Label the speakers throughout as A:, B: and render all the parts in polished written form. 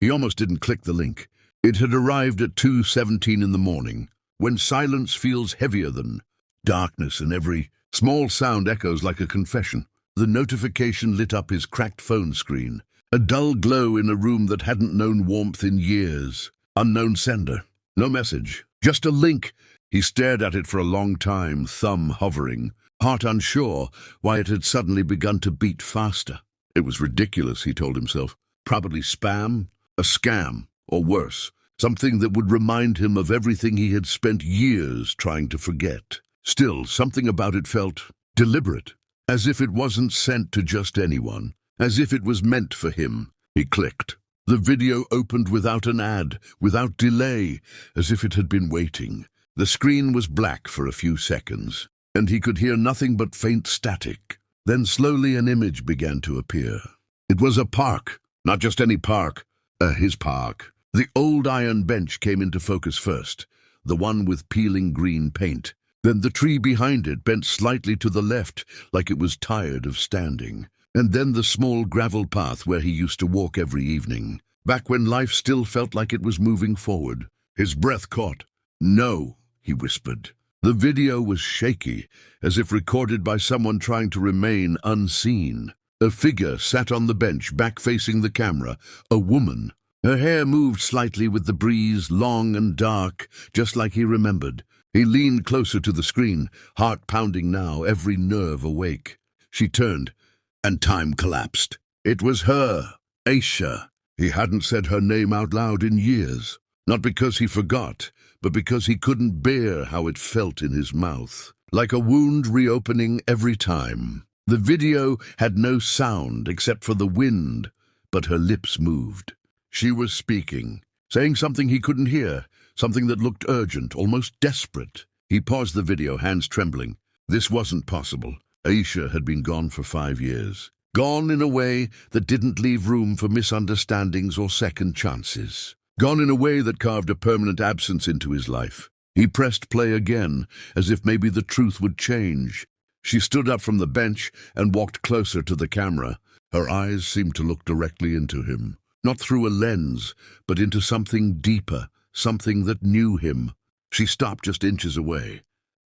A: He almost didn't click the link. It had arrived at 2:17 in the morning, when silence feels heavier than darkness and every small sound echoes like a confession. The notification lit up his cracked phone screen, a dull glow in a room that hadn't known warmth in years. Unknown sender. No message. Just a link. He stared at it for a long time, thumb hovering, heart unsure why it had suddenly begun to beat faster. It was ridiculous, he told himself. Probably spam, a scam, or worse, something that would remind him of everything he had spent years trying to forget. Still, something about it felt deliberate, as if it wasn't sent to just anyone, as if it was meant for him. He clicked. The video opened without an ad, without delay, as if it had been waiting. The screen was black for a few seconds, and he could hear nothing but faint static. Then slowly an image began to appear. It was a park, not just any park, his park. The old iron bench came into focus first, the one with peeling green paint. Then the tree behind it bent slightly to the left, like it was tired of standing. And then the small gravel path where he used to walk every evening, back when life still felt like it was moving forward. His breath caught. "No," he whispered. The video was shaky, as if recorded by someone trying to remain unseen. A figure sat on the bench, back-facing the camera, a woman. Her hair moved slightly with the breeze, long and dark, just like he remembered. He leaned closer to the screen, heart pounding now, every nerve awake. She turned, and time collapsed. It was her, Aisha. He hadn't said her name out loud in years, not because he forgot, but because he couldn't bear how it felt in his mouth, like a wound reopening every time. The video had no sound except for the wind, but her lips moved. She was speaking, saying something he couldn't hear, something that looked urgent, almost desperate. He paused the video, hands trembling. This wasn't possible. Aisha had been gone for 5 years. Gone in a way that didn't leave room for misunderstandings or second chances. Gone in a way that carved a permanent absence into his life. He pressed play again, as if maybe the truth would change. She stood up from the bench and walked closer to the camera. Her eyes seemed to look directly into him. Not through a lens, but into something deeper, something that knew him. She stopped just inches away,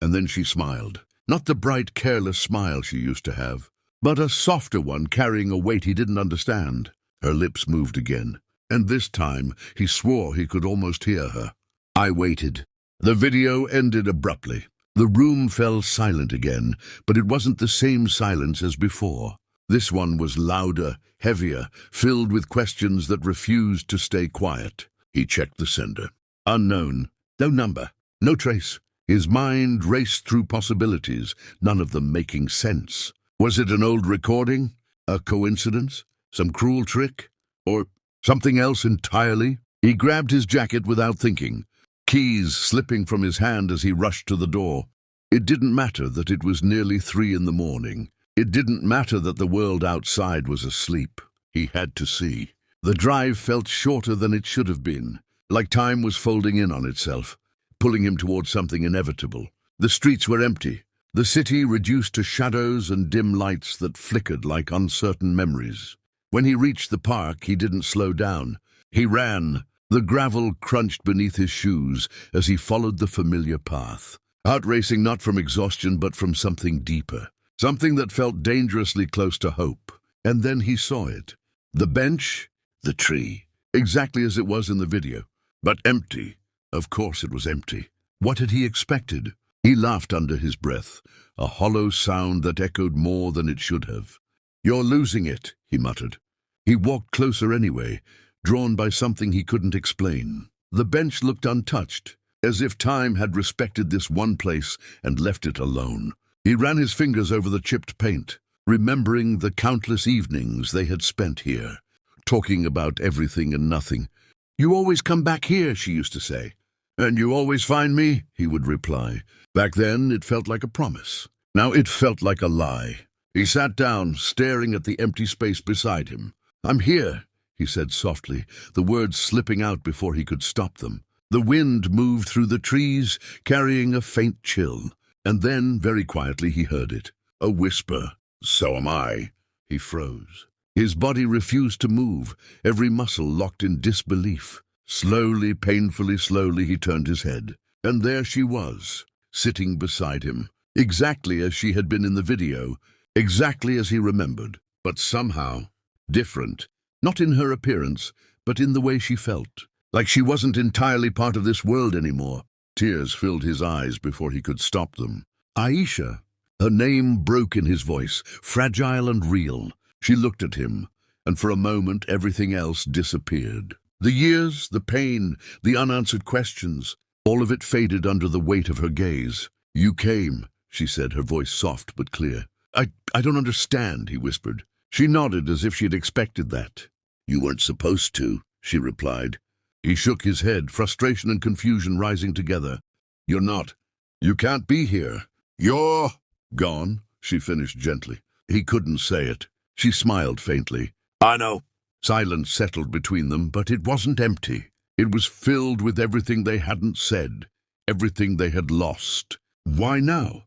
A: and then she smiled. Not the bright, careless smile she used to have, but a softer one carrying a weight he didn't understand. Her lips moved again, and this time he swore he could almost hear her. I waited. The video ended abruptly. The room fell silent again, but it wasn't the same silence as before. This one was louder, heavier, filled with questions that refused to stay quiet. He checked the sender. Unknown. No number. No trace. His mind raced through possibilities, none of them making sense. Was it an old recording? A coincidence? Some cruel trick? Or something else entirely? He grabbed his jacket without thinking, keys slipping from his hand as he rushed to the door. It didn't matter that it was nearly 3 in the morning. It didn't matter that the world outside was asleep. He had to see. The drive felt shorter than it should have been, like time was folding in on itself, pulling him towards something inevitable. The streets were empty, the city reduced to shadows and dim lights that flickered like uncertain memories. When he reached the park, he didn't slow down. He ran. The gravel crunched beneath his shoes as he followed the familiar path. Heart racing not from exhaustion but from something deeper, something that felt dangerously close to hope. And then he saw it. The bench, the tree, exactly as it was in the video, but empty. Of course it was empty. What had he expected? He laughed under his breath, a hollow sound that echoed more than it should have. "You're losing it," he muttered. He walked closer anyway, drawn by something he couldn't explain. The bench looked untouched, as if time had respected this one place and left it alone. He ran his fingers over the chipped paint, remembering the countless evenings they had spent here, talking about everything and nothing. "You always come back here," she used to say. "And you always find me," he would reply. Back then, it felt like a promise. Now it felt like a lie. He sat down, staring at the empty space beside him. "I'm here," he said softly, the words slipping out before he could stop them. The wind moved through the trees, carrying a faint chill. And then, very quietly, he heard it. A whisper. "So am I." He froze. His body refused to move, every muscle locked in disbelief. Slowly, painfully slowly, he turned his head. And there she was, sitting beside him, exactly as she had been in the video, exactly as he remembered, but somehow different, not in her appearance, but in the way she felt, like she wasn't entirely part of this world anymore. Tears filled his eyes before he could stop them. Aisha. Her name broke in his voice, fragile and real. She looked at him, and for a moment everything else disappeared. The years, the pain, the unanswered questions, all of it faded under the weight of her gaze. "You came," she said, her voice soft but clear. I don't understand," he whispered. She nodded as if she had expected that. "You weren't supposed to," she replied. He shook his head, frustration and confusion rising together. "You're not. You can't be here. You're gone," she finished gently. He couldn't say it. She smiled faintly. "I know." Silence settled between them, but it wasn't empty. It was filled with everything they hadn't said, everything they had lost. "Why now?"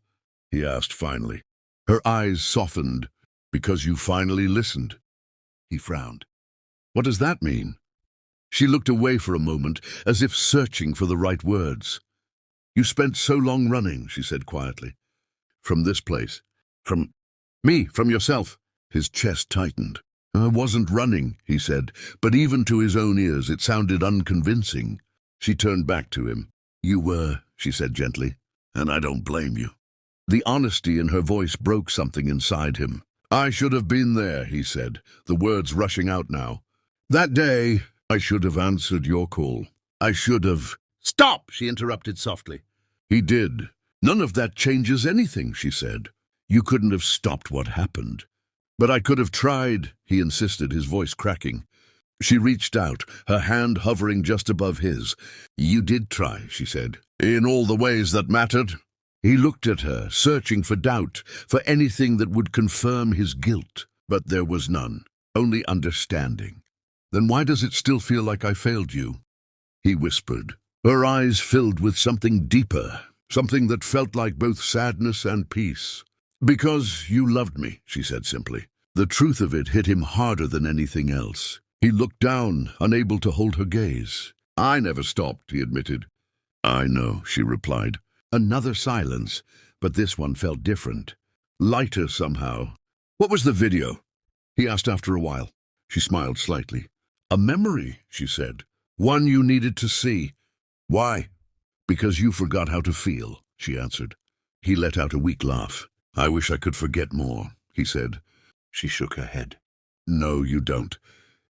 A: he asked finally. Her eyes softened. "Because you finally listened." He frowned. "What does that mean?" She looked away for a moment, as if searching for the right words. "You spent so long running," she said quietly. "From this place. From me, from yourself." His chest tightened. "I wasn't running," he said, but even to his own ears it sounded unconvincing. She turned back to him. "You were," she said gently, "and I don't blame you." The honesty in her voice broke something inside him. "I should have been there," he said, the words rushing out now. "That day, I should have answered your call. I should have—" "Stop!" she interrupted softly. He did. "None of that changes anything," she said. "You couldn't have stopped what happened." "But I could have tried," he insisted, his voice cracking. She reached out, her hand hovering just above his. "You did try," she said, "in all the ways that mattered." He looked at her, searching for doubt, for anything that would confirm his guilt. But there was none, only understanding. "Then why does it still feel like I failed you?" he whispered. Her eyes filled with something deeper, something that felt like both sadness and peace. "Because you loved me," she said simply. The truth of it hit him harder than anything else. He looked down, unable to hold her gaze. "I never stopped," he admitted. "I know," she replied. Another silence, but this one felt different. Lighter somehow. "What was the video?" he asked after a while. She smiled slightly. "A memory," she said. "One you needed to see." "Why?" "Because you forgot how to feel," she answered. He let out a weak laugh. "I wish I could forget more," he said. She shook her head. "No, you don't."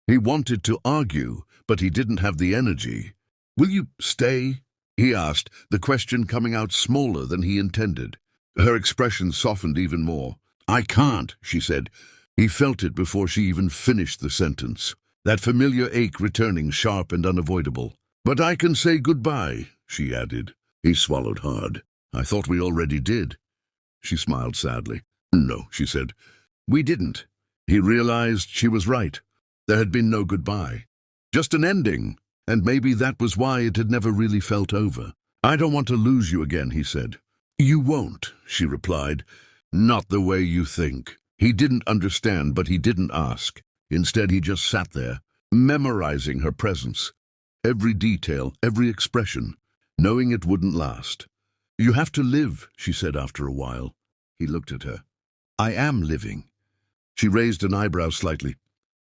A: He wanted to argue, but he didn't have the energy. "Will you stay?" he asked, the question coming out smaller than he intended. Her expression softened even more. "I can't," she said. He felt it before she even finished the sentence, that familiar ache returning, sharp and unavoidable. "But I can say goodbye," she added. He swallowed hard. "I thought we already did." She smiled sadly. "No," she said. "We didn't." He realized she was right. There had been no goodbye. Just an ending. And maybe that was why it had never really felt over. "I don't want to lose you again," he said. "You won't," she replied. "Not the way you think." He didn't understand, but he didn't ask. Instead, he just sat there, memorizing her presence. Every detail, every expression, knowing it wouldn't last. "You have to live," she said after a while. He looked at her. "I am living." She raised an eyebrow slightly.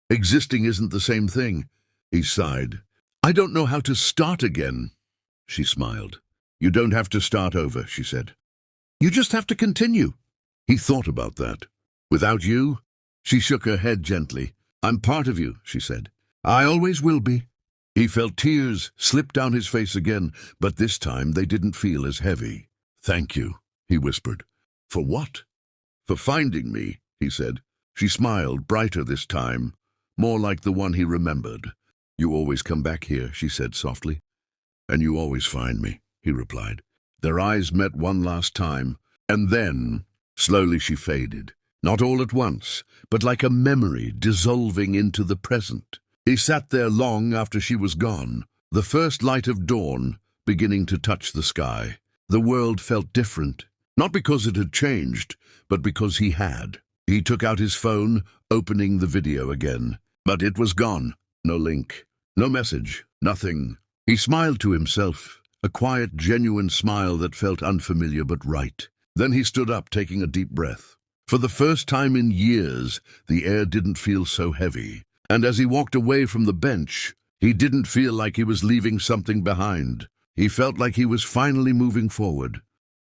A: "Existing isn't the same thing." He sighed. "I don't know how to start again." She smiled. "You don't have to start over," she said. "You just have to continue." He thought about that. "Without you?" She shook her head gently. "I'm part of you," she said. "I always will be." He felt tears slip down his face again, but this time they didn't feel as heavy. "Thank you," he whispered. "For what?" "For finding me," he said. She smiled, brighter this time, more like the one he remembered. "You always come back here," she said softly. "And you always find me," he replied. Their eyes met one last time, and then, slowly she faded. Not all at once, but like a memory dissolving into the present. He sat there long after she was gone, the first light of dawn beginning to touch the sky. The world felt different, not because it had changed, but because he had. He took out his phone, opening the video again. But it was gone. No link, no message, nothing. He smiled to himself, a quiet, genuine smile that felt unfamiliar but right. Then he stood up, taking a deep breath. For the first time in years, the air didn't feel so heavy. And as he walked away from the bench, he didn't feel like he was leaving something behind. He felt like he was finally moving forward.